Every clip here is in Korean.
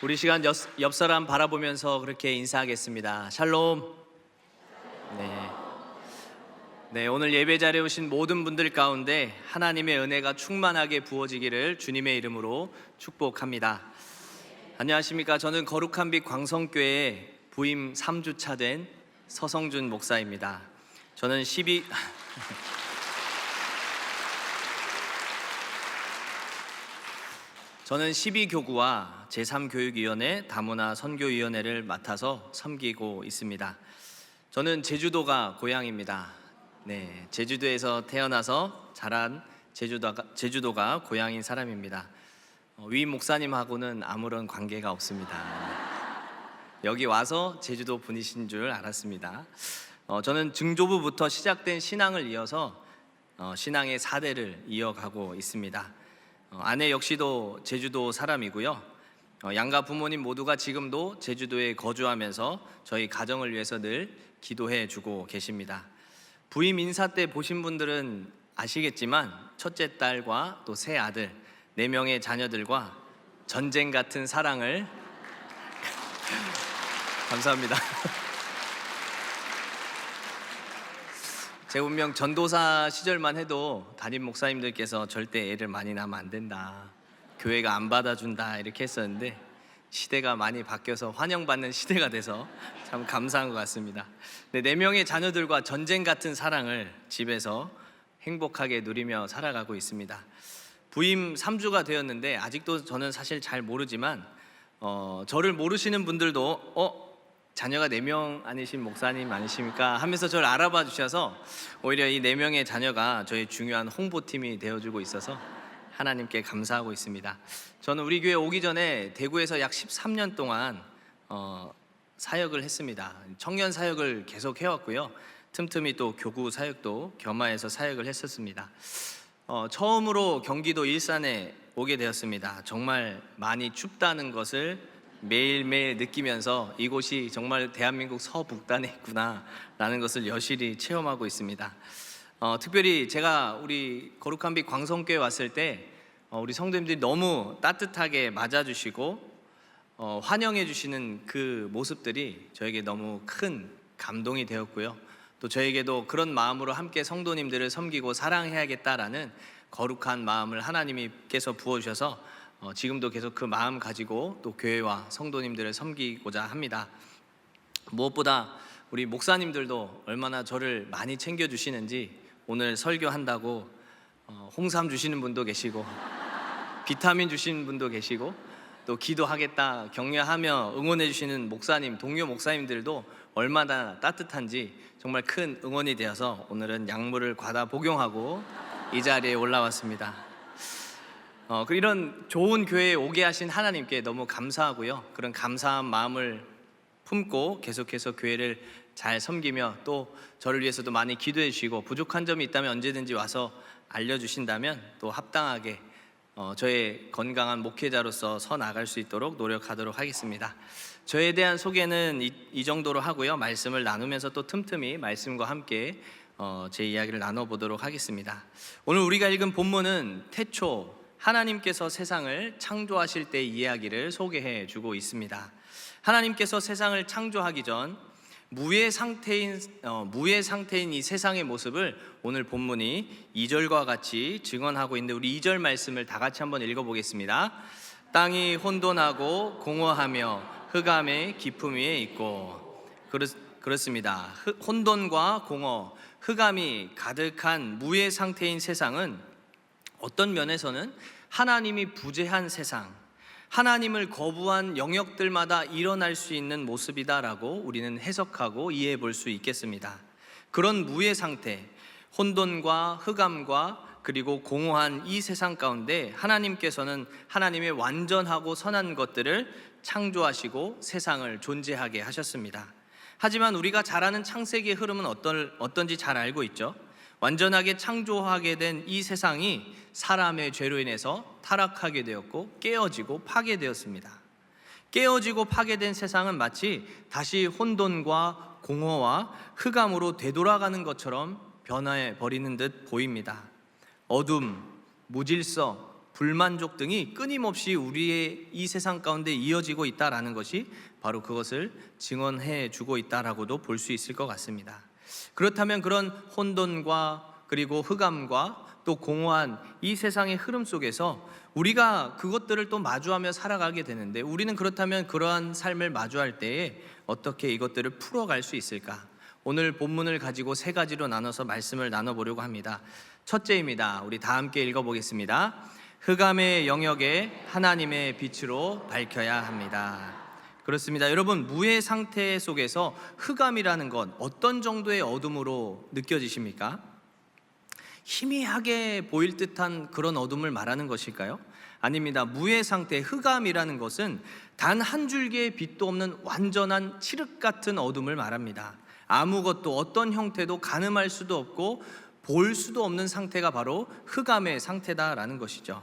우리 시간 옆 사람 바라보면서 그렇게 인사하겠습니다. 샬롬. 네. 네, 오늘 예배 자리에 오신 모든 분들 가운데 하나님의 은혜가 충만하게 부어지기를 주님의 이름으로 축복합니다. 안녕하십니까? 저는 거룩한 빛 광성교회 부임 3주차 된 서성준 목사입니다. 저는 12교구와 제3교육위원회 다문화 선교위원회를 맡아서 섬기고 있습니다. 저는 제주도가 고향입니다. 네, 제주도에서 태어나서 자란 제주도가 고향인 사람입니다. 위 목사님하고는 아무런 관계가 없습니다. 여기 와서 제주도 분이신 줄 알았습니다. 저는 증조부부터 시작된 신앙을 이어서 신앙의 4대를 이어가고 있습니다. 아내 역시도 제주도 사람이고요. 양가 부모님 모두가 지금도 제주도에 거주하면서 저희 가정을 위해서 늘 기도해 주고 계십니다. 부임 인사 때 보신 분들은 아시겠지만 첫째 딸과 또 세 아들, 4명의 자녀들과 전쟁 같은 사랑을 감사합니다. 제 운명 전도사 시절만 해도 담임 목사님들께서 절대 애를 많이 낳으면 안 된다, 교회가 안 받아준다 이렇게 했었는데 시대가 많이 바뀌어서 환영받는 시대가 돼서 참 감사한 것 같습니다. 4명의 자녀들과 전쟁 같은 사랑을 집에서 행복하게 누리며 살아가고 있습니다. 부임 3주가 되었는데 아직도 저는 사실 잘 모르지만 저를 모르시는 분들도 자녀가 4명 아니신 목사님 아니십니까? 하면서 저를 알아봐 주셔서 오히려 이 4명의 자녀가 저희 중요한 홍보팀이 되어주고 있어서 하나님께 감사하고 있습니다. 저는 우리 교회 오기 전에 대구에서 약 13년 동안 사역을 했습니다. 청년 사역을 계속 해왔고요. 틈틈이 또 교구 사역도 겸하여서 사역을 했었습니다. 처음으로 경기도 일산에 오게 되었습니다. 정말 많이 춥다는 것을 매일매일 느끼면서 이곳이 정말 대한민국 서북단에 있구나 라는 것을 여실히 체험하고 있습니다. 특별히 제가 우리 거룩한 빛 광성교회 왔을 때 우리 성도님들이 너무 따뜻하게 맞아주시고 환영해 주시는 그 모습들이 저에게 너무 큰 감동이 되었고요. 또 저에게도 그런 마음으로 함께 성도님들을 섬기고 사랑해야겠다라는 거룩한 마음을 하나님께서 부어주셔서 지금도 계속 그 마음 가지고 또 교회와 성도님들을 섬기고자 합니다. 무엇보다 우리 목사님들도 얼마나 저를 많이 챙겨주시는지 오늘 설교한다고 홍삼 주시는 분도 계시고 비타민 주시는 분도 계시고 또 기도하겠다 격려하며 응원해 주시는 목사님, 동료 목사님들도 얼마나 따뜻한지 정말 큰 응원이 되어서 오늘은 약물을 과다 복용하고 이 자리에 올라왔습니다. 이런 좋은 교회에 오게 하신 하나님께 너무 감사하고요. 그런 감사한 마음을 품고 계속해서 교회를 잘 섬기며 또 저를 위해서도 많이 기도해 주시고 부족한 점이 있다면 언제든지 와서 알려주신다면 또 합당하게 저의 건강한 목회자로서 서 나갈 수 있도록 노력하도록 하겠습니다. 저에 대한 소개는 이 정도로 하고요. 말씀을 나누면서 또 틈틈이 말씀과 함께 제 이야기를 나눠보도록 하겠습니다. 오늘 우리가 읽은 본문은 태초 하나님께서 세상을 창조하실 때의 이야기를 소개해 주고 있습니다. 하나님께서 세상을 창조하기 전 무의 상태인 이 세상의 모습을 오늘 본문이 2절과 같이 증언하고 있는데 우리 2절 말씀을 다 같이 한번 읽어보겠습니다. 땅이 혼돈하고 공허하며 흑암의 깊음 위에 있고. 그렇습니다. 혼돈과 공허, 흑암이 가득한 무의 상태인 세상은 어떤 면에서는 하나님이 부재한 세상, 하나님을 거부한 영역들마다 일어날 수 있는 모습이다라고 우리는 해석하고 이해해 볼 수 있겠습니다. 그런 무의 상태, 혼돈과 흑암과 그리고 공허한 이 세상 가운데 하나님께서는 하나님의 완전하고 선한 것들을 창조하시고 세상을 존재하게 하셨습니다. 하지만 우리가 잘 아는 창세기의 흐름은 어떤지 잘 알고 있죠. 완전하게 창조하게 된 이 세상이 사람의 죄로 인해서 타락하게 되었고 깨어지고 파괴되었습니다. 깨어지고 파괴된 세상은 마치 다시 혼돈과 공허와 흑암으로 되돌아가는 것처럼 변화해 버리는 듯 보입니다. 어둠, 무질서, 불만족 등이 끊임없이 우리의 이 세상 가운데 이어지고 있다라는 것이 바로 그것을 증언해 주고 있다라고도 볼 수 있을 것 같습니다. 그렇다면 그런 혼돈과 그리고 흑암과 또 공허한 이 세상의 흐름 속에서 우리가 그것들을 또 마주하며 살아가게 되는데, 우리는 그렇다면 그러한 삶을 마주할 때에 어떻게 이것들을 풀어갈 수 있을까? 오늘 본문을 가지고 세 가지로 나눠서 말씀을 나눠보려고 합니다. 첫째입니다. 우리 다 함께 읽어보겠습니다. 흑암의 영역에 하나님의 빛으로 밝혀야 합니다. 그렇습니다. 여러분, 무의 상태 속에서 흑암이라는 건 어떤 정도의 어둠으로 느껴지십니까? 희미하게 보일 듯한 그런 어둠을 말하는 것일까요? 아닙니다. 무의 상태, 흑암이라는 것은 단 한 줄기의 빛도 없는 완전한 칠흑 같은 어둠을 말합니다. 아무것도 어떤 형태도 가늠할 수도 없고 볼 수도 없는 상태가 바로 흑암의 상태다라는 것이죠.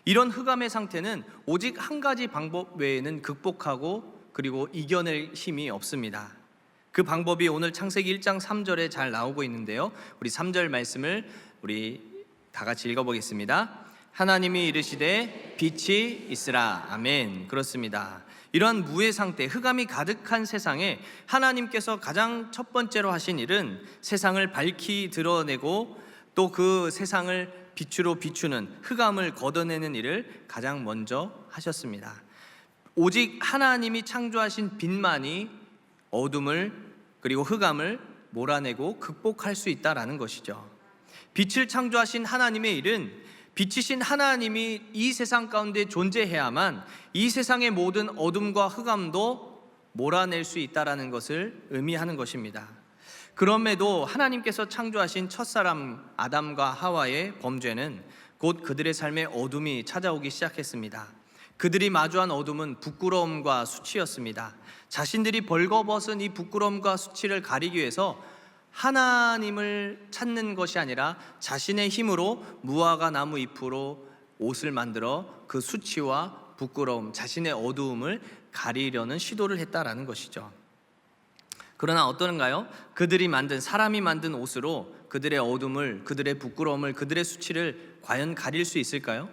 이런 흑암의 상태는 오직 한 가지 방법 외에는 극복하고 그리고 이겨낼 힘이 없습니다. 그 방법이 오늘 창세기 1장 3절에 잘 나오고 있는데요, 우리 3절 말씀을 우리 다 같이 읽어보겠습니다. 하나님이 이르시되 빛이 있으라. 아멘. 그렇습니다. 이러한 무의 상태, 흑암이 가득한 세상에 하나님께서 가장 첫 번째로 하신 일은 세상을 밝히 드러내고 또 그 세상을 빛으로 비추는, 흑암을 걷어내는 일을 가장 먼저 하셨습니다. 오직 하나님이 창조하신 빛만이 어둠을 그리고 흑암을 몰아내고 극복할 수 있다라는 것이죠. 빛을 창조하신 하나님의 일은 빛이신 하나님이 이 세상 가운데 존재해야만 이 세상의 모든 어둠과 흑암도 몰아낼 수 있다라는 것을 의미하는 것입니다. 그럼에도 하나님께서 창조하신 첫사람 아담과 하와의 범죄는 곧 그들의 삶에 어둠이 찾아오기 시작했습니다. 그들이 마주한 어둠은 부끄러움과 수치였습니다. 자신들이 벌거벗은 이 부끄러움과 수치를 가리기 위해서 하나님을 찾는 것이 아니라 자신의 힘으로 무화과 나무 잎으로 옷을 만들어 그 수치와 부끄러움, 자신의 어두움을 가리려는 시도를 했다라는 것이죠. 그러나 어떠는가요? 그들이 만든, 사람이 만든 옷으로 그들의 어둠을, 그들의 부끄러움을, 그들의 수치를 과연 가릴 수 있을까요?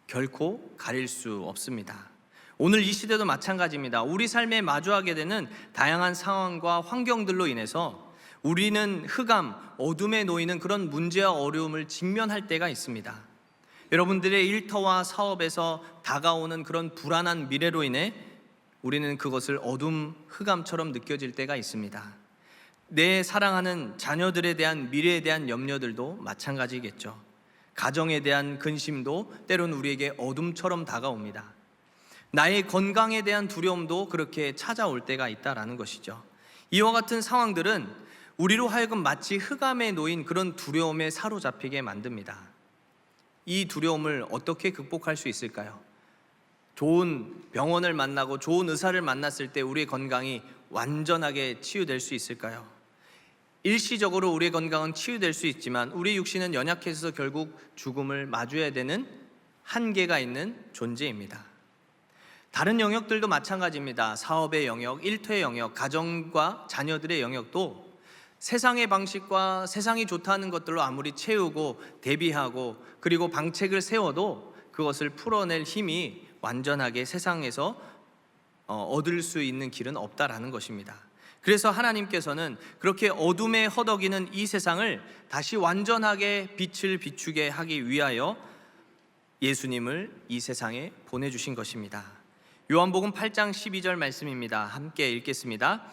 결코 가릴 수 없습니다. 오늘 이 시대도 마찬가지입니다. 우리 삶에 마주하게 되는 다양한 상황과 환경들로 인해서 우리는 흑암, 어둠에 놓이는 그런 문제와 어려움을 직면할 때가 있습니다. 여러분들의 일터와 사업에서 다가오는 그런 불안한 미래로 인해 우리는 그것을 어둠, 흑암처럼 느껴질 때가 있습니다. 내 사랑하는 자녀들에 대한 미래에 대한 염려들도 마찬가지겠죠. 가정에 대한 근심도 때론 우리에게 어둠처럼 다가옵니다. 나의 건강에 대한 두려움도 그렇게 찾아올 때가 있다라는 것이죠. 이와 같은 상황들은 우리로 하여금 마치 흑암에 놓인 그런 두려움에 사로잡히게 만듭니다. 이 두려움을 어떻게 극복할 수 있을까요? 좋은 병원을 만나고 좋은 의사를 만났을 때 우리의 건강이 완전하게 치유될 수 있을까요? 일시적으로 우리의 건강은 치유될 수 있지만 우리 육신은 연약해서 결국 죽음을 마주해야 되는 한계가 있는 존재입니다. 다른 영역들도 마찬가지입니다. 사업의 영역, 일터의 영역, 가정과 자녀들의 영역도 세상의 방식과 세상이 좋다는 것들로 아무리 채우고 대비하고 그리고 방책을 세워도 그것을 풀어낼 힘이 완전하게 세상에서 얻을 수 있는 길은 없다라는 것입니다. 그래서 하나님께서는 그렇게 어둠에 허덕이는 이 세상을 다시 완전하게 빛을 비추게 하기 위하여 예수님을 이 세상에 보내주신 것입니다. 요한복음 8장 12절 말씀입니다. 함께 읽겠습니다.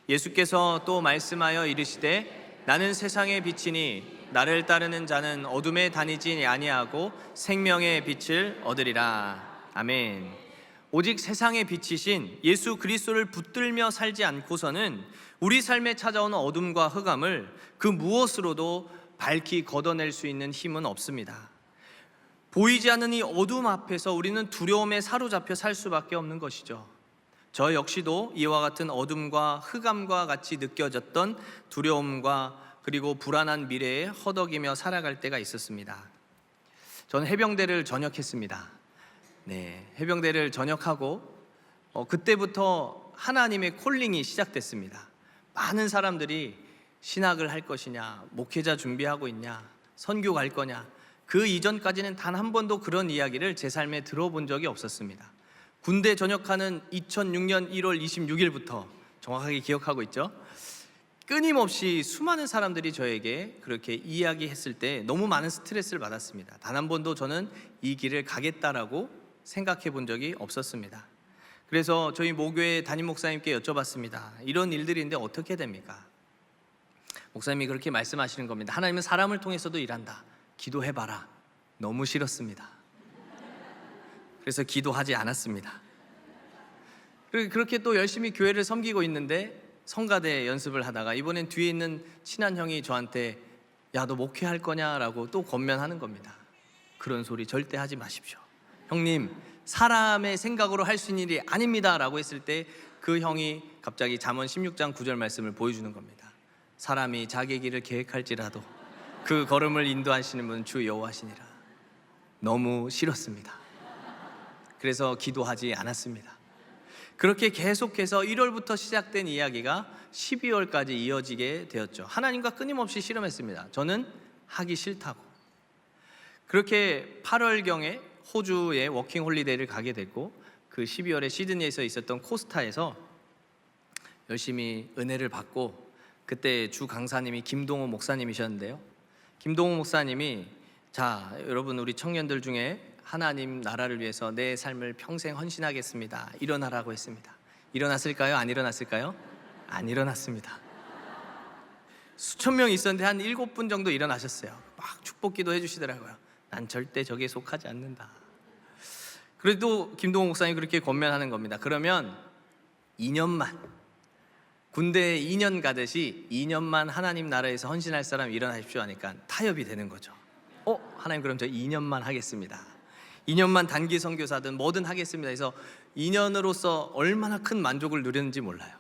예수께서 또 말씀하여 이르시되 나는 세상의 빛이니 나를 따르는 자는 어둠에 다니지 아니하고 생명의 빛을 얻으리라. 아멘. 오직 세상의 빛이신 예수 그리스도를 붙들며 살지 않고서는 우리 삶에 찾아오는 어둠과 흑암을 그 무엇으로도 밝히 걷어낼 수 있는 힘은 없습니다. 보이지 않는 이 어둠 앞에서 우리는 두려움에 사로잡혀 살 수밖에 없는 것이죠. 저 역시도 이와 같은 어둠과 흑암과 같이 느껴졌던 두려움과 그리고 불안한 미래에 허덕이며 살아갈 때가 있었습니다. 저는 해병대를 전역했습니다. 해병대를 전역하고 그때부터 하나님의 콜링이 시작됐습니다. 많은 사람들이 신학을 할 것이냐, 목회자 준비하고 있냐, 선교 갈 거냐, 그 이전까지는 단 한 번도 그런 이야기를 제 삶에 들어본 적이 없었습니다. 군대 전역하는 2006년 1월 26일부터 정확하게 기억하고 있죠. 끊임없이 수많은 사람들이 저에게 그렇게 이야기했을 때 너무 많은 스트레스를 받았습니다. 단 한 번도 저는 이 길을 가겠다라고 생각해 본 적이 없었습니다. 그래서 저희 모교의 담임 목사님께 여쭤봤습니다. 이런 일들인데 어떻게 됩니까? 목사님이 그렇게 말씀하시는 겁니다. 하나님은 사람을 통해서도 일한다. 기도해봐라. 너무 싫었습니다. 그래서 기도하지 않았습니다. 그렇게 또 열심히 교회를 섬기고 있는데 성가대 연습을 하다가 이번엔 뒤에 있는 친한 형이 저한테 야, 너 목회할 거냐라고 또 권면하는 겁니다. 그런 소리 절대 하지 마십시오. 형님, 사람의 생각으로 할 수 있는 일이 아닙니다 라고 했을 때 그 형이 갑자기 잠언 16장 9절 말씀을 보여주는 겁니다. 사람이 자기 길을 계획할지라도 그 걸음을 인도하시는 분은 주 여호와시니라. 너무 싫었습니다. 그래서 기도하지 않았습니다. 그렇게 계속해서 1월부터 시작된 이야기가 12월까지 이어지게 되었죠. 하나님과 끊임없이 씨름했습니다. 저는 하기 싫다고. 그렇게 8월경에 호주에 워킹 홀리데이를 가게 됐고, 그 12월에 시드니에서 있었던 코스타에서 열심히 은혜를 받고, 그때 주 강사님이 김동호 목사님이셨는데요. 김동호 목사님이 자, 여러분 우리 청년들 중에 하나님 나라를 위해서 내 삶을 평생 헌신하겠습니다. 일어나라고 했습니다. 일어났을까요? 안 일어났을까요? 안 일어났습니다. 수천 명 있었는데 한 7분 정도 일어나셨어요. 막 축복기도 해주시더라고요. 난 절대 저기에 속하지 않는다. 그래도 김동호 목사님이 그렇게 권면하는 겁니다. 그러면 2년만, 군대에 2년 가듯이 2년만 하나님 나라에서 헌신할 사람 일어나십시오 하니까 타협이 되는 거죠. 하나님 그럼 저 2년만 하겠습니다. 2년만 단기 선교사든 뭐든 하겠습니다. 그래서 2년으로서 얼마나 큰 만족을 누렸는지 몰라요.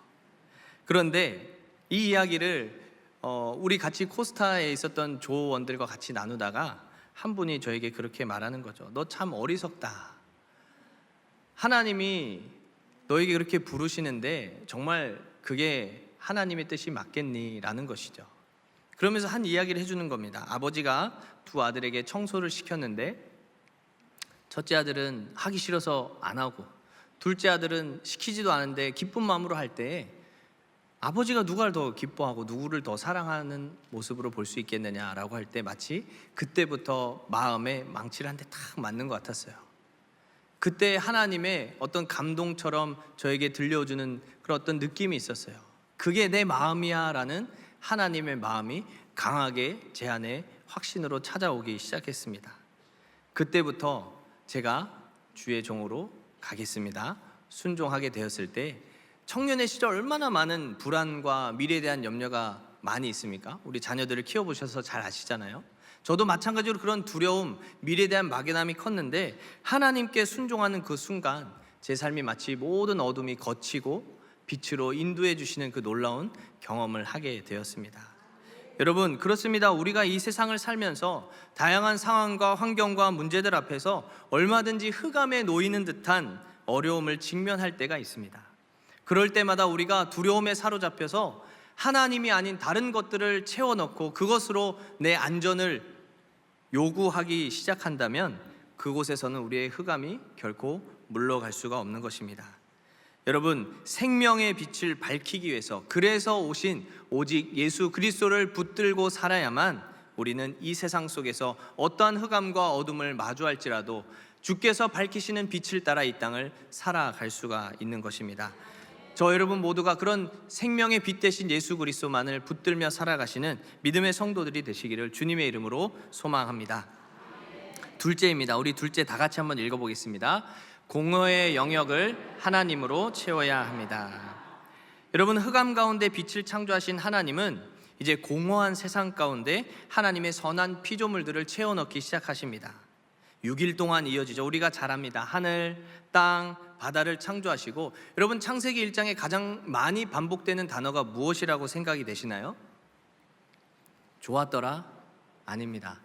그런데 이 이야기를 우리 같이 코스타에 있었던 조원들과 같이 나누다가 한 분이 저에게 그렇게 말하는 거죠. 너 참 어리석다. 하나님이 너에게 그렇게 부르시는데 정말 그게 하나님의 뜻이 맞겠니? 라는 것이죠. 그러면서 한 이야기를 해주는 겁니다. 아버지가 두 아들에게 청소를 시켰는데 첫째 아들은 하기 싫어서 안 하고 둘째 아들은 시키지도 않은데 기쁜 마음으로 할 때 아버지가 누가를 더 기뻐하고 누구를 더 사랑하는 모습으로 볼 수 있겠느냐라고 할 때 마치 그때부터 마음에 망치를 한 대 탁 맞는 것 같았어요. 그때 하나님의 어떤 감동처럼 저에게 들려주는 그런 어떤 느낌이 있었어요. 그게 내 마음이야 라는 하나님의 마음이 강하게 제 안에 확신으로 찾아오기 시작했습니다. 그때부터 제가 주의 종으로 가겠습니다 순종하게 되었을 때 청년의 시절 얼마나 많은 불안과 미래에 대한 염려가 많이 있습니까? 우리 자녀들을 키워보셔서 잘 아시잖아요. 저도 마찬가지로 그런 두려움, 미래에 대한 막연함이 컸는데 하나님께 순종하는 그 순간 제 삶이 마치 모든 어둠이 걷히고 빛으로 인도해 주시는 그 놀라운 경험을 하게 되었습니다. 여러분, 그렇습니다. 우리가 이 세상을 살면서 다양한 상황과 환경과 문제들 앞에서 얼마든지 흑암에 놓이는 듯한 어려움을 직면할 때가 있습니다. 그럴 때마다 우리가 두려움에 사로잡혀서 하나님이 아닌 다른 것들을 채워넣고 그것으로 내 안전을 요구하기 시작한다면 그곳에서는 우리의 흑암이 결코 물러갈 수가 없는 것입니다. 여러분, 생명의 빛을 밝히기 위해서 그래서 오신 오직 예수 그리스도를 붙들고 살아야만 우리는 이 세상 속에서 어떠한 흑암과 어둠을 마주할지라도 주께서 밝히시는 빛을 따라 이 땅을 살아갈 수가 있는 것입니다. 저 여러분 모두가 그런 생명의 빛 대신 예수 그리스도만을 붙들며 살아가시는 믿음의 성도들이 되시기를 주님의 이름으로 소망합니다. 둘째입니다. 우리 둘째 다 같이 한번 읽어보겠습니다. 공허의 영역을 하나님으로 채워야 합니다. 여러분, 흑암 가운데 빛을 창조하신 하나님은 이제 공허한 세상 가운데 하나님의 선한 피조물들을 채워넣기 시작하십니다. 6일 동안 이어지죠. 우리가 잘 압니다. 하늘, 땅, 바다를 창조하시고, 여러분 창세기 1장에 가장 많이 반복되는 단어가 무엇이라고 생각이 되시나요? 좋았더라? 아닙니다.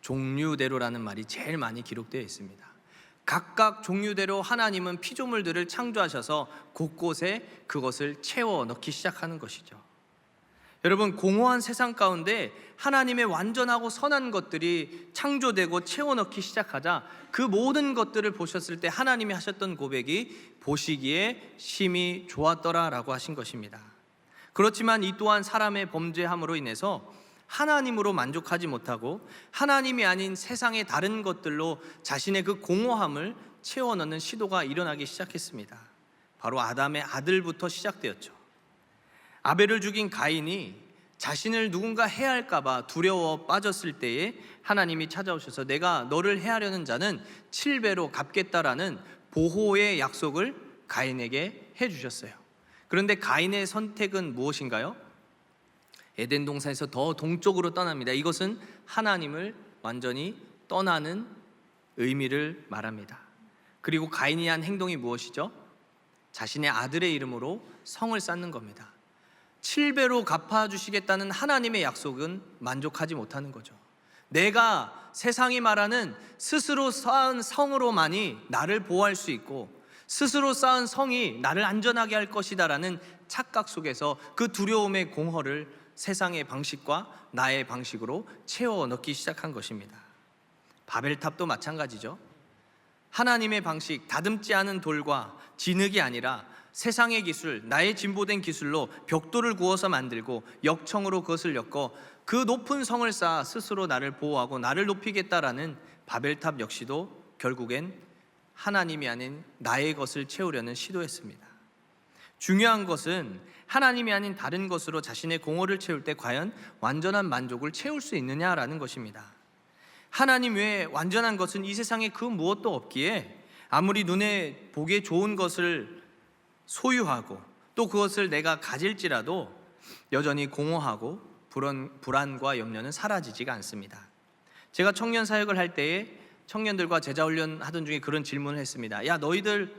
종류대로라는 말이 제일 많이 기록되어 있습니다. 각각 종류대로 하나님은 피조물들을 창조하셔서 곳곳에 그것을 채워 넣기 시작하는 것이죠. 여러분, 공허한 세상 가운데 하나님의 완전하고 선한 것들이 창조되고 채워넣기 시작하자 그 모든 것들을 보셨을 때 하나님이 하셨던 고백이 보시기에 심히 좋았더라라고 하신 것입니다. 그렇지만 이 또한 사람의 범죄함으로 인해서 하나님으로 만족하지 못하고 하나님이 아닌 세상의 다른 것들로 자신의 그 공허함을 채워넣는 시도가 일어나기 시작했습니다. 바로 아담의 아들부터 시작되었죠. 아벨을 죽인 가인이 자신을 누군가 해할까 봐 두려워 빠졌을 때에 하나님이 찾아오셔서 내가 너를 해하려는 자는 7배로 갚겠다라는 보호의 약속을 가인에게 해주셨어요. 그런데 가인의 선택은 무엇인가요? 에덴 동산에서 더 동쪽으로 떠납니다. 이것은 하나님을 완전히 떠나는 의미를 말합니다. 그리고 가인이 한 행동이 무엇이죠? 자신의 아들의 이름으로 성을 쌓는 겁니다. 7배로 갚아주시겠다는 하나님의 약속은 만족하지 못하는 거죠. 내가 세상이 말하는 스스로 쌓은 성으로만이 나를 보호할 수 있고 스스로 쌓은 성이 나를 안전하게 할 것이다라는 착각 속에서 그 두려움의 공허를 세상의 방식과 나의 방식으로 채워 넣기 시작한 것입니다. 바벨탑도 마찬가지죠. 하나님의 방식, 다듬지 않은 돌과 진흙이 아니라 세상의 기술, 나의 진보된 기술로 벽돌을 구워서 만들고 역청으로 그것을 엮어 그 높은 성을 쌓아 스스로 나를 보호하고 나를 높이겠다라는 바벨탑 역시도 결국엔 하나님이 아닌 나의 것을 채우려는 시도였습니다. 중요한 것은 하나님이 아닌 다른 것으로 자신의 공허를 채울 때 과연 완전한 만족을 채울 수 있느냐라는 것입니다. 하나님 외에 완전한 것은 이 세상에 그 무엇도 없기에 아무리 눈에 보기에 좋은 것을 소유하고 또 그것을 내가 가질지라도 여전히 공허하고 불안과 염려는 사라지지가 않습니다. 제가 청년 사역을 할 때에 청년들과 제자훈련 하던 중에 그런 질문을 했습니다. 야, 너희들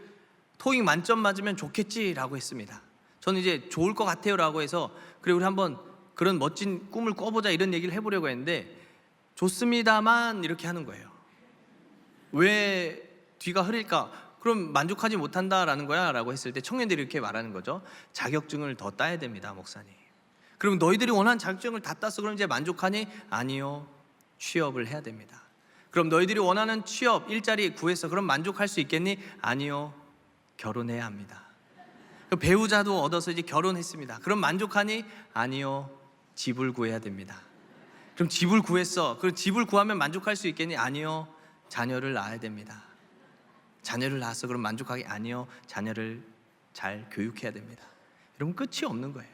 토익 만점 맞으면 좋겠지? 라고 했습니다. 저는 이제 좋을 것 같아요 라고 해서 그래 우리 한번 그런 멋진 꿈을 꿔보자 이런 얘기를 해보려고 했는데 좋습니다만 이렇게 하는 거예요. 왜 뒤가 흐릴까? 그럼 만족하지 못한다라는 거야? 라고 했을 때 청년들이 이렇게 말하는 거죠. 자격증을 더 따야 됩니다, 목사님. 그럼 너희들이 원하는 자격증을 다 땄어. 그럼 이제 만족하니? 아니요, 취업을 해야 됩니다. 그럼 너희들이 원하는 취업, 일자리 구했어. 그럼 만족할 수 있겠니? 아니요, 결혼해야 합니다. 배우자도 얻어서 이제 결혼했습니다. 그럼 만족하니? 아니요, 집을 구해야 됩니다. 그럼 집을 구했어. 그럼 집을 구하면 만족할 수 있겠니? 아니요, 자녀를 낳아야 됩니다. 자녀를 낳았어. 그럼 만족하기? 아니요, 자녀를 잘 교육해야 됩니다. 여러분, 끝이 없는 거예요.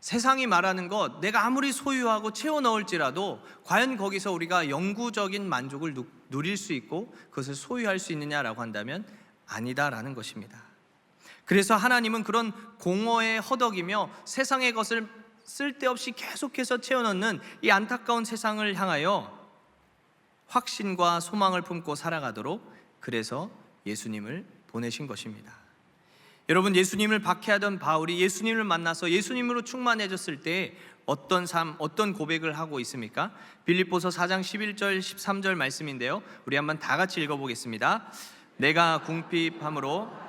세상이 말하는 것, 내가 아무리 소유하고 채워 넣을지라도 과연 거기서 우리가 영구적인 만족을 누릴 수 있고 그것을 소유할 수 있느냐라고 한다면 아니다라는 것입니다. 그래서 하나님은 그런 공허에 허덕이며 세상의 것을 쓸데없이 계속해서 채워넣는 이 안타까운 세상을 향하여 확신과 소망을 품고 살아가도록 그래서 예수님을 보내신 것입니다. 여러분, 예수님을 박해하던 바울이 예수님을 만나서 예수님으로 충만해졌을 때 어떤 삶, 어떤 고백을 하고 있습니까? 빌립보서 4장 11절 13절 말씀인데요, 우리 한번 다 같이 읽어보겠습니다. 내가 궁핍함으로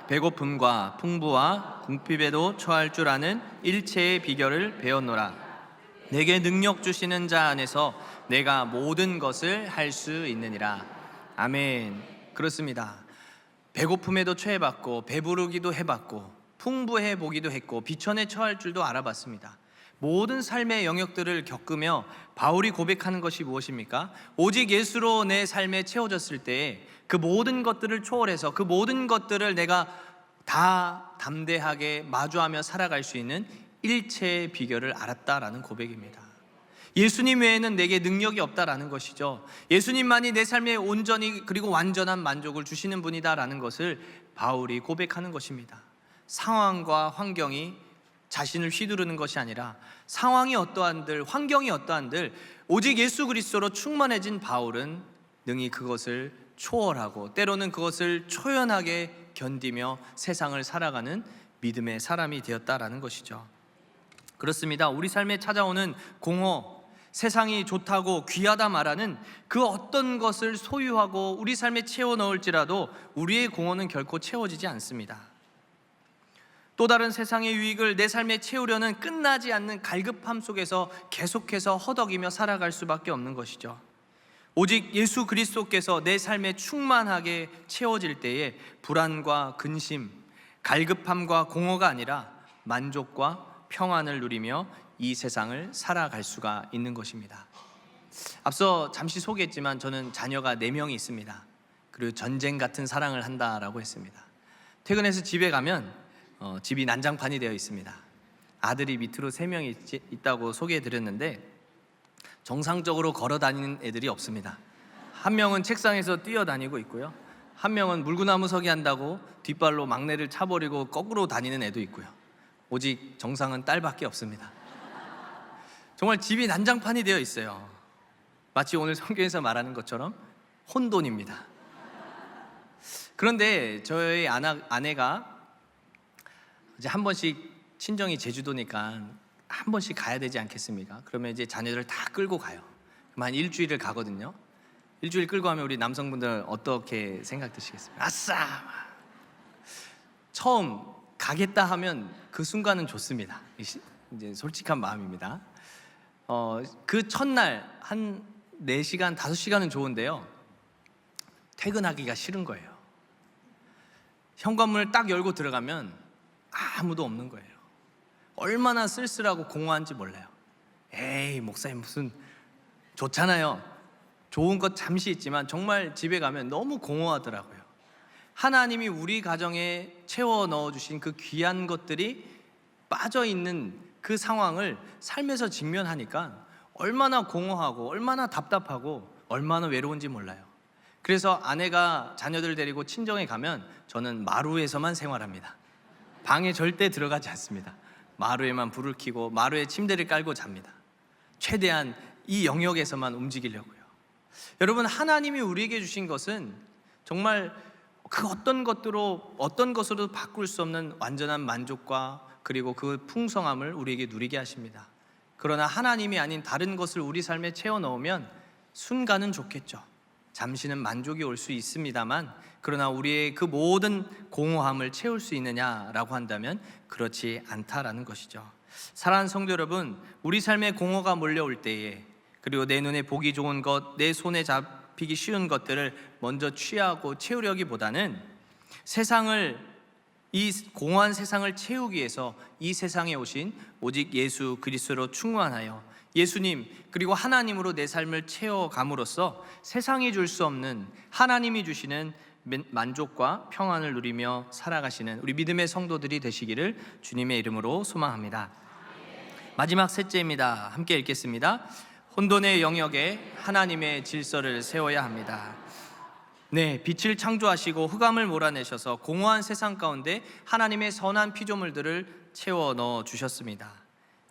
배고픔과 풍부와 궁핍에도 처할 줄 아는 일체의 비결을 배웠노라. 내게 능력 주시는 자 안에서 내가 모든 것을 할 수 있느니라. 아멘. 그렇습니다. 배고픔에도 처해봤고 배부르기도 해봤고 풍부해 보기도 했고 비천에 처할 줄도 알아봤습니다. 모든 삶의 영역들을 겪으며 바울이 고백하는 것이 무엇입니까? 오직 예수로 내 삶에 채워졌을 때 그 모든 것들을 초월해서 그 모든 것들을 내가 다 담대하게 마주하며 살아갈 수 있는 일체의 비결을 알았다라는 고백입니다. 예수님 외에는 내게 능력이 없다라는 것이죠. 예수님만이 내 삶에 온전히 그리고 완전한 만족을 주시는 분이다라는 것을 바울이 고백하는 것입니다. 상황과 환경이 자신을 휘두르는 것이 아니라 상황이 어떠한들 환경이 어떠한들 오직 예수 그리스도로 충만해진 바울은 능히 그것을 초월하고 때로는 그것을 초연하게 견디며 세상을 살아가는 믿음의 사람이 되었다라는 것이죠. 그렇습니다. 우리 삶에 찾아오는 공허, 세상이 좋다고 귀하다 말하는 그 어떤 것을 소유하고 우리 삶에 채워 넣을지라도 우리의 공허는 결코 채워지지 않습니다. 또 다른 세상의 유익을 내 삶에 채우려는 끝나지 않는 갈급함 속에서 계속해서 허덕이며 살아갈 수밖에 없는 것이죠. 오직 예수 그리스도께서 내 삶에 충만하게 채워질 때에 불안과 근심, 갈급함과 공허가 아니라 만족과 평안을 누리며 이 세상을 살아갈 수가 있는 것입니다. 앞서 잠시 소개했지만 저는 자녀가 4명이 있습니다. 그리고 전쟁 같은 사랑을 한다라고 했습니다. 퇴근해서 집에 가면 집이 난장판이 되어 있습니다. 아들이 밑으로 3명이 있다고 소개해드렸는데 정상적으로 걸어 다니는 애들이 없습니다. 한 명은 책상에서 뛰어다니고 있고요, 한 명은 물구나무 서기 한다고 뒷발로 막내를 차버리고 거꾸로 다니는 애도 있고요. 오직 정상은 딸밖에 없습니다. 정말 집이 난장판이 되어 있어요. 마치 오늘 성경에서 말하는 것처럼 혼돈입니다. 그런데 저희 아내가 이제 한 번씩, 친정이 제주도니까 한 번씩 가야 되지 않겠습니까? 그러면 이제 자녀들을 다 끌고 가요. 그럼 한 일주일을 가거든요. 일주일 끌고 가면 우리 남성분들 어떻게 생각 드시겠습니까? 아싸! 처음 가겠다 하면 그 순간은 좋습니다. 이제 솔직한 마음입니다. 그 첫날 한 4시간, 5시간은 좋은데요, 퇴근하기가 싫은 거예요. 현관문을 딱 열고 들어가면 아무도 없는 거예요. 얼마나 쓸쓸하고 공허한지 몰라요. 에이, 목사님 무슨, 좋잖아요. 좋은 것 잠시 있지만 정말 집에 가면 너무 공허하더라고요. 하나님이 우리 가정에 채워 넣어주신 그 귀한 것들이 빠져있는 그 상황을 삶에서 직면하니까 얼마나 공허하고 얼마나 답답하고 얼마나 외로운지 몰라요. 그래서 아내가 자녀들 데리고 친정에 가면 저는 마루에서만 생활합니다. 방에 절대 들어가지 않습니다. 마루에만 불을 켜고 마루에 침대를 깔고 잡니다. 최대한 이 영역에서만 움직이려고요. 여러분, 하나님이 우리에게 주신 것은 정말 그 어떤 것으로도 바꿀 수 없는 완전한 만족과 그리고 그 풍성함을 우리에게 누리게 하십니다. 그러나 하나님이 아닌 다른 것을 우리 삶에 채워 넣으면 순간은 좋겠죠. 잠시는 만족이 올 수 있습니다만, 그러나 우리의 그 모든 공허함을 채울 수 있느냐라고 한다면 그렇지 않다라는 것이죠. 사랑하는 성도 여러분, 우리 삶에 공허가 몰려올 때에, 그리고 내 눈에 보기 좋은 것, 내 손에 잡히기 쉬운 것들을 먼저 취하고 채우려기보다는 이 공허한 세상을 채우기 위해서 이 세상에 오신 오직 예수 그리스도로 충만하여 예수님 그리고 하나님으로 내 삶을 채워감으로써 세상이 줄 수 없는 하나님이 주시는 만족과 평안을 누리며 살아가시는 우리 믿음의 성도들이 되시기를 주님의 이름으로 소망합니다. 마지막 셋째입니다. 함께 읽겠습니다. 혼돈의 영역에 하나님의 질서를 세워야 합니다. 네, 빛을 창조하시고 흑암을 몰아내셔서 공허한 세상 가운데 하나님의 선한 피조물들을 채워 넣어 주셨습니다.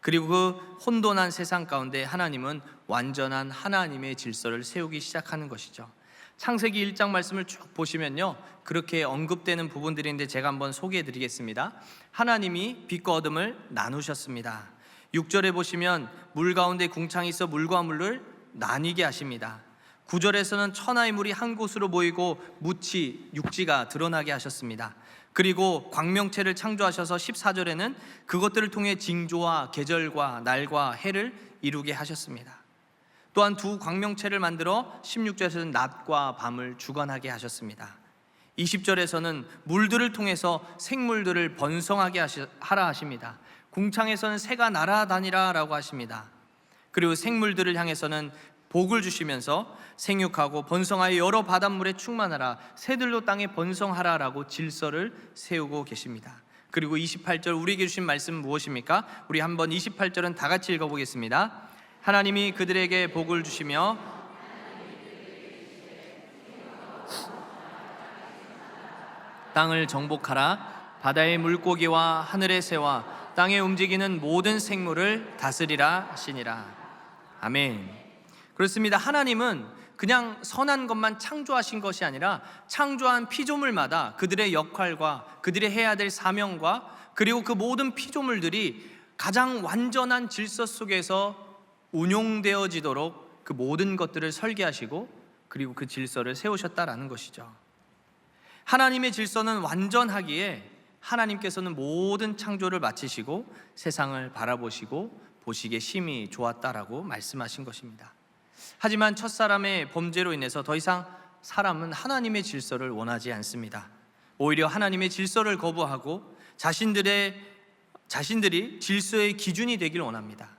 그리고 그 혼돈한 세상 가운데 하나님은 완전한 하나님의 질서를 세우기 시작하는 것이죠. 창세기 1장 말씀을 쭉 보시면요, 그렇게 언급되는 부분들인데 제가 한번 소개해 드리겠습니다. 하나님이 빛과 어둠을 나누셨습니다. 6절에 보시면 물 가운데 궁창이 있어 물과 물을 나뉘게 하십니다. 9절에서는 천하의 물이 한 곳으로 모이고 육지가 드러나게 하셨습니다. 그리고 광명체를 창조하셔서 14절에는 그것들을 통해 징조와 계절과 날과 해를 이루게 하셨습니다. 또한 두 광명체를 만들어 16절에서는 낮과 밤을 주관하게 하셨습니다. 20절에서는 물들을 통해서 생물들을 번성하게 하라 하십니다. 궁창에서는 새가 날아다니라 라고 하십니다. 그리고 생물들을 향해서는 복을 주시면서 생육하고 번성하여 여러 바닷물에 충만하라, 새들로 땅에 번성하라 라고 질서를 세우고 계십니다. 그리고 28절 우리에게 주신 말씀은 무엇입니까? 우리 한번 28절은 다 같이 읽어보겠습니다. 하나님이 그들에게 복을 주시며 땅을 정복하라, 바다의 물고기와 하늘의 새와 땅에 움직이는 모든 생물을 다스리라 하시니라. 아멘. 그렇습니다. 하나님은 그냥 선한 것만 창조하신 것이 아니라 창조한 피조물마다 그들의 역할과 그들의 해야 될 사명과 그리고 그 모든 피조물들이 가장 완전한 질서 속에서 운용되어지도록 그 모든 것들을 설계하시고 그리고 그 질서를 세우셨다라는 것이죠. 하나님의 질서는 완전하기에 하나님께서는 모든 창조를 마치시고 세상을 바라보시고 보시기에 심히 좋았다라고 말씀하신 것입니다. 하지만 첫사람의 범죄로 인해서 더 이상 사람은 하나님의 질서를 원하지 않습니다. 오히려 하나님의 질서를 거부하고 자신들이 질서의 기준이 되길 원합니다.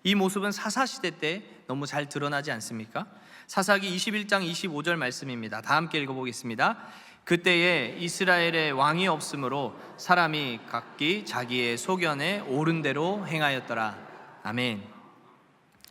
이 모습은 사사시대 때 너무 잘 드러나지 않습니까? 사사기 21장 25절 말씀입니다. 다 함께 읽어보겠습니다. 그때에 이스라엘의 왕이 없으므로 사람이 각기 자기의 소견에 옳은 대로 행하였더라. 아멘.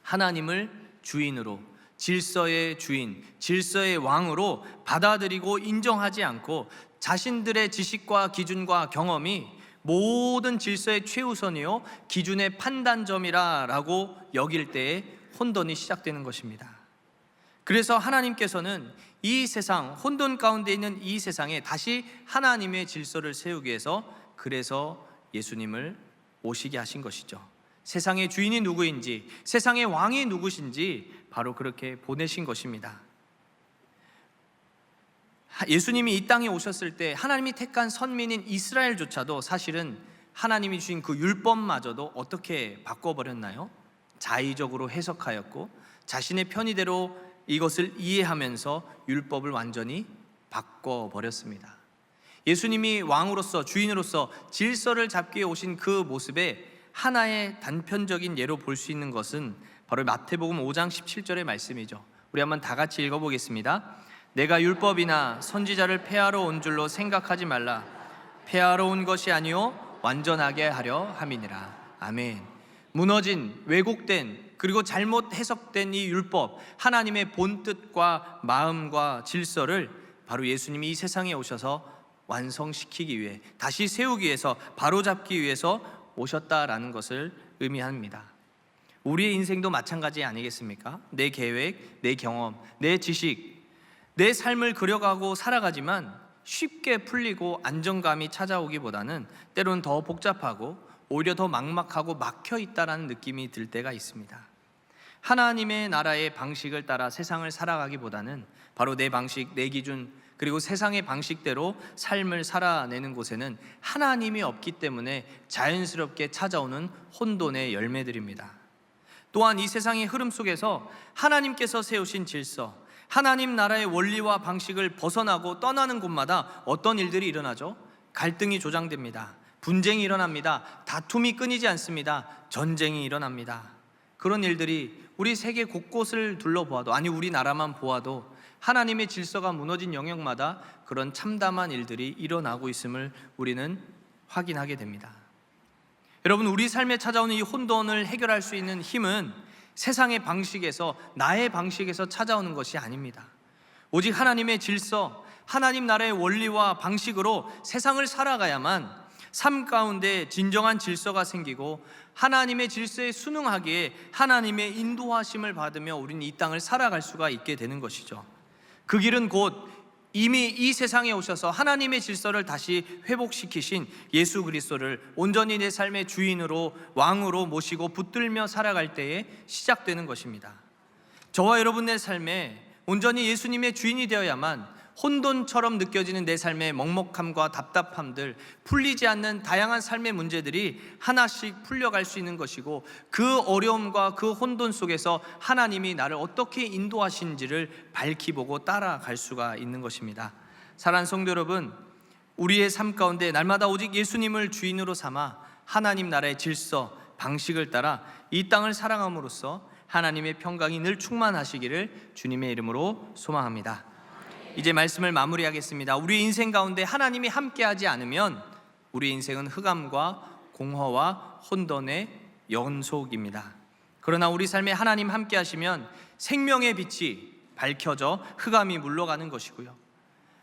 하나님을 주인으로, 질서의 주인, 질서의 왕으로 받아들이고 인정하지 않고 자신들의 지식과 기준과 경험이 모든 질서의 최우선이요 기준의 판단점이라고 여길 때에 혼돈이 시작되는 것입니다. 그래서 하나님께서는 이 세상, 혼돈 가운데 있는 이 세상에 다시 하나님의 질서를 세우기 위해서 그래서 예수님을 오시게 하신 것이죠. 세상의 주인이 누구인지, 세상의 왕이 누구신지 바로 그렇게 보내신 것입니다. 예수님이 이 땅에 오셨을 때 하나님이 택한 선민인 이스라엘조차도 사실은 하나님이 주신 그 율법마저도 어떻게 바꿔버렸나요? 자의적으로 해석하였고 자신의 편의대로 이것을 이해하면서 율법을 완전히 바꿔버렸습니다. 예수님이 왕으로서, 주인으로서 질서를 잡기 위해 오신 그 모습에 하나의 단편적인 예로 볼 수 있는 것은 바로 마태복음 5장 17절의 말씀이죠. 우리 한번 다 같이 읽어보겠습니다. 내가 율법이나 선지자를 폐하러 온 줄로 생각하지 말라. 폐하러 온 것이 아니요 완전하게 하려 함이니라. 아멘. 무너진, 왜곡된, 그리고 잘못 해석된 이 율법, 하나님의 본뜻과 마음과 질서를 바로 예수님이 이 세상에 오셔서 완성시키기 위해, 다시 세우기 위해서, 바로잡기 위해서 오셨다라는 것을 의미합니다. 우리의 인생도 마찬가지 아니겠습니까? 내 계획, 내 경험, 내 지식, 내 삶을 그려가고 살아가지만 쉽게 풀리고 안정감이 찾아오기보다는 때로는 더 복잡하고 오히려 더 막막하고 막혀있다라는 느낌이 들 때가 있습니다. 하나님의 나라의 방식을 따라 세상을 살아가기보다는 바로 내 방식, 내 기준, 그리고 세상의 방식대로 삶을 살아내는 곳에는 하나님이 없기 때문에 자연스럽게 찾아오는 혼돈의 열매들입니다. 또한 이 세상의 흐름 속에서 하나님께서 세우신 질서, 하나님 나라의 원리와 방식을 벗어나고 떠나는 곳마다 어떤 일들이 일어나죠? 갈등이 조장됩니다. 분쟁이 일어납니다. 다툼이 끊이지 않습니다. 전쟁이 일어납니다. 그런 일들이 우리 세계 곳곳을 둘러보아도, 아니 우리나라만 보아도 하나님의 질서가 무너진 영역마다 그런 참담한 일들이 일어나고 있음을 우리는 확인하게 됩니다. 여러분, 우리 삶에 찾아오는 이 혼돈을 해결할 수 있는 힘은 세상의 방식에서, 나의 방식에서 찾아오는 것이 아닙니다. 오직 하나님의 질서, 하나님 나라의 원리와 방식으로 세상을 살아가야만 삶 가운데 진정한 질서가 생기고 하나님의 질서에 순응하기에 하나님의 인도하심을 받으며 우리는 이 땅을 살아갈 수가 있게 되는 것이죠. 그 길은 곧 이미 이 세상에 오셔서 하나님의 질서를 다시 회복시키신 예수 그리스도를 온전히 내 삶의 주인으로, 왕으로 모시고 붙들며 살아갈 때에 시작되는 것입니다. 저와 여러분의 삶에 온전히 예수님의 주인이 되어야만 혼돈처럼 느껴지는 내 삶의 먹먹함과 답답함들, 풀리지 않는 다양한 삶의 문제들이 하나씩 풀려갈 수 있는 것이고, 그 어려움과 그 혼돈 속에서 하나님이 나를 어떻게 인도하신지를 밝히보고 따라갈 수가 있는 것입니다. 사랑하는 성도 여러분, 우리의 삶 가운데 날마다 오직 예수님을 주인으로 삼아 하나님 나라의 질서, 방식을 따라 이 땅을 살아감으로써 하나님의 평강이 늘 충만하시기를 주님의 이름으로 소망합니다. 이제 말씀을 마무리하겠습니다. 우리 인생 가운데 하나님이 함께하지 않으면 우리 인생은 흑암과 공허와 혼돈의 연속입니다. 그러나 우리 삶에 하나님 함께하시면 생명의 빛이 밝혀져 흑암이 물러가는 것이고요,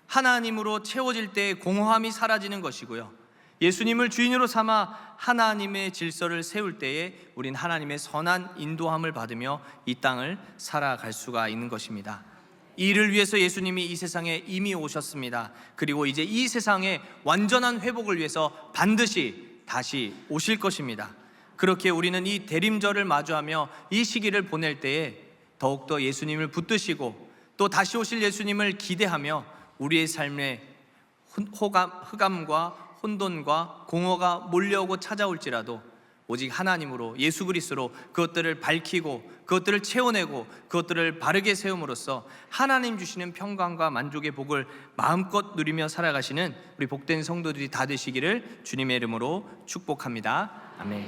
하나님으로 채워질 때의 공허함이 사라지는 것이고요, 예수님을 주인으로 삼아 하나님의 질서를 세울 때에 우린 하나님의 선한 인도함을 받으며 이 땅을 살아갈 수가 있는 것입니다. 이를 위해서 예수님이 이 세상에 이미 오셨습니다. 그리고 이제 이 세상의 완전한 회복을 위해서 반드시 다시 오실 것입니다. 그렇게 우리는 이 대림절을 마주하며 이 시기를 보낼 때에 더욱더 예수님을 붙드시고 또 다시 오실 예수님을 기대하며 우리의 삶에 흑암과 혼돈과 공허가 몰려오고 찾아올지라도 오직 하나님으로, 예수 그리스도로 그것들을 밝히고 그것들을 채워내고 그것들을 바르게 세움으로써 하나님 주시는 평강과 만족의 복을 마음껏 누리며 살아가시는 우리 복된 성도들이 다 되시기를 주님의 이름으로 축복합니다. 아멘.